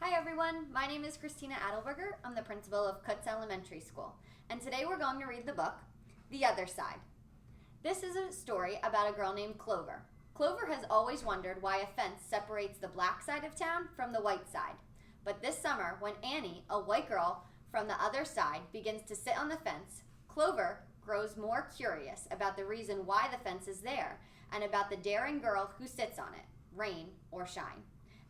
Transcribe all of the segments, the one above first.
Hi everyone, my name is Christina Adelberger. I'm the principal of Kutz Elementary School, and today we're going to read the book, The Other Side. This is a story about a girl named Clover. Clover has always wondered why a fence separates the black side of town from the white side. But this summer, when Annie, a white girl from the other side, begins to sit on the fence, Clover grows more curious about the reason why the fence is there and about the daring girl who sits on it, rain or shine.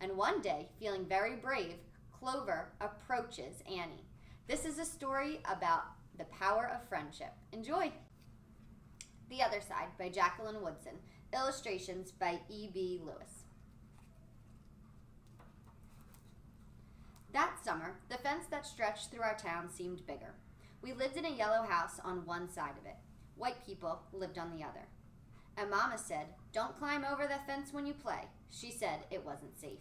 And one day, feeling very brave, Clover approaches Annie. This is a story about the power of friendship. Enjoy! The Other Side by Jacqueline Woodson. Illustrations by E.B. Lewis. That summer, the fence that stretched through our town seemed bigger. We lived in a yellow house on one side of it. White people lived on the other. And Mama said, "Don't climb over the fence when you play." She said it wasn't safe.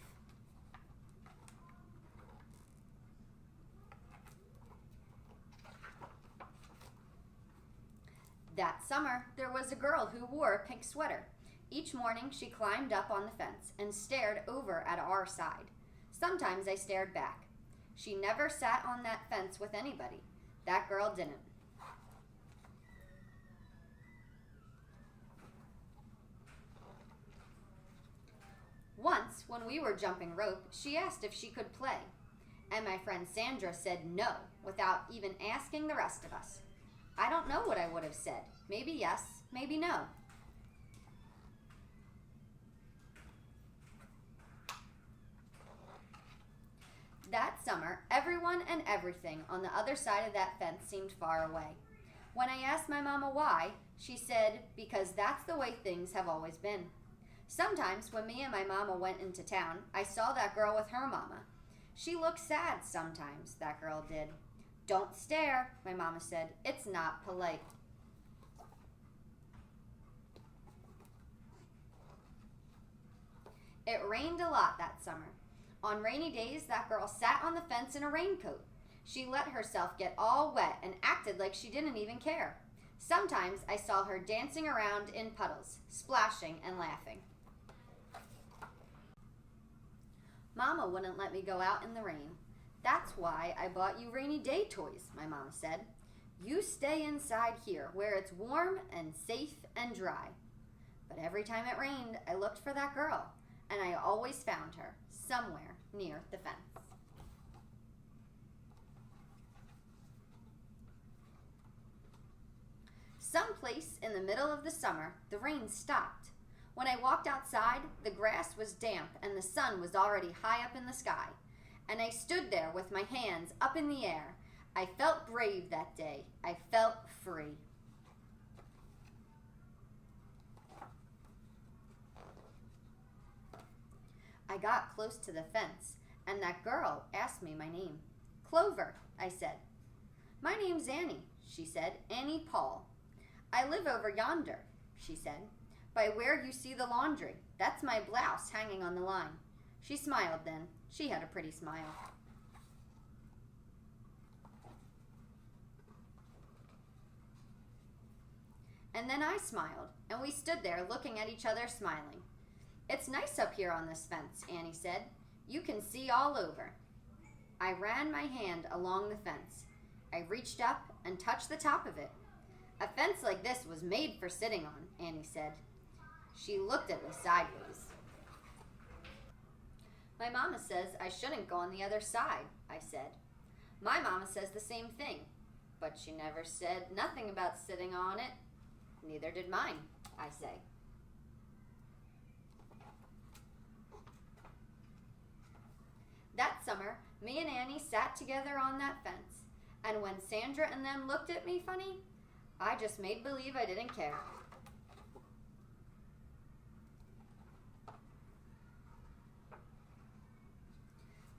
That summer, there was a girl who wore a pink sweater. Each morning, she climbed up on the fence and stared over at our side. Sometimes I stared back. She never sat on that fence with anybody. That girl didn't. Once, when we were jumping rope, she asked if she could play. And my friend Sandra said no, without even asking the rest of us. I don't know what I would have said. Maybe yes, maybe no. That summer, everyone and everything on the other side of that fence seemed far away. When I asked my mama why, she said, because that's the way things have always been. Sometimes when me and my mama went into town, I saw that girl with her mama. She looked sad sometimes, that girl did. "Don't stare," my mama said. "It's not polite." It rained a lot that summer. On rainy days, that girl sat on the fence in a raincoat. She let herself get all wet and acted like she didn't even care. Sometimes I saw her dancing around in puddles, splashing and laughing. Mama wouldn't let me go out in the rain. "That's why I bought you rainy day toys," my mama said. "You stay inside here where it's warm and safe and dry." But every time it rained, I looked for that girl, and I always found her somewhere near the fence. Someplace in the middle of the summer, the rain stopped. When I walked outside, the grass was damp and the sun was already high up in the sky. And I stood there with my hands up in the air. I felt brave that day. I felt free. I got close to the fence, and that girl asked me my name. "Clover," I said. "My name's Annie," she said. "Annie Paul." "I live over yonder," she said, "by where you see the laundry. That's my blouse hanging on the line." She smiled then. She had a pretty smile. And then I smiled, and we stood there looking at each other smiling. "It's nice up here on this fence," Annie said. "You can see all over." I ran my hand along the fence. I reached up and touched the top of it. "A fence like this was made for sitting on," Annie said. She looked at me sideways. "My mama says I shouldn't go on the other side," I said. "My mama says the same thing, but she never said nothing about sitting on it." "Neither did mine," I say. That summer, me and Annie sat together on that fence, and when Sandra and them looked at me funny, I just made believe I didn't care.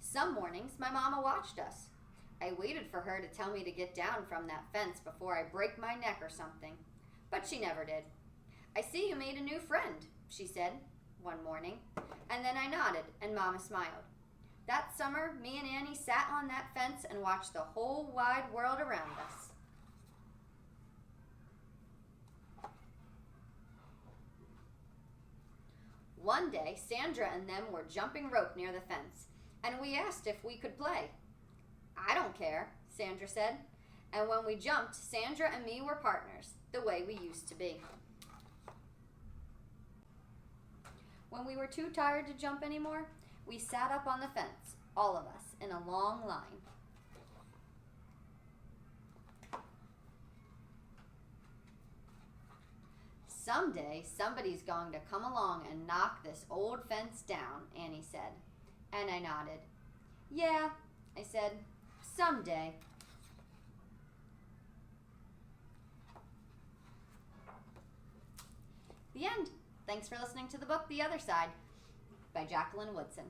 Some mornings, my mama watched us. I waited for her to tell me to get down from that fence before I break my neck or something, but she never did. "I see you made a new friend," she said one morning, and then I nodded and Mama smiled. That summer, me and Annie sat on that fence and watched the whole wide world around us. One day, Sandra and them were jumping rope near the fence. and we asked if we could play. I don't care, Sandra said. And when we jumped, Sandra and me were partners, the way we used to be. When we were too tired to jump anymore, we sat up on the fence, all of us, in a long line. Someday, somebody's going to come along and knock this old fence down, Annie said. And I nodded. Yeah, I said, someday. The end. Thanks for listening to the book The Other Side by Jacqueline Woodson.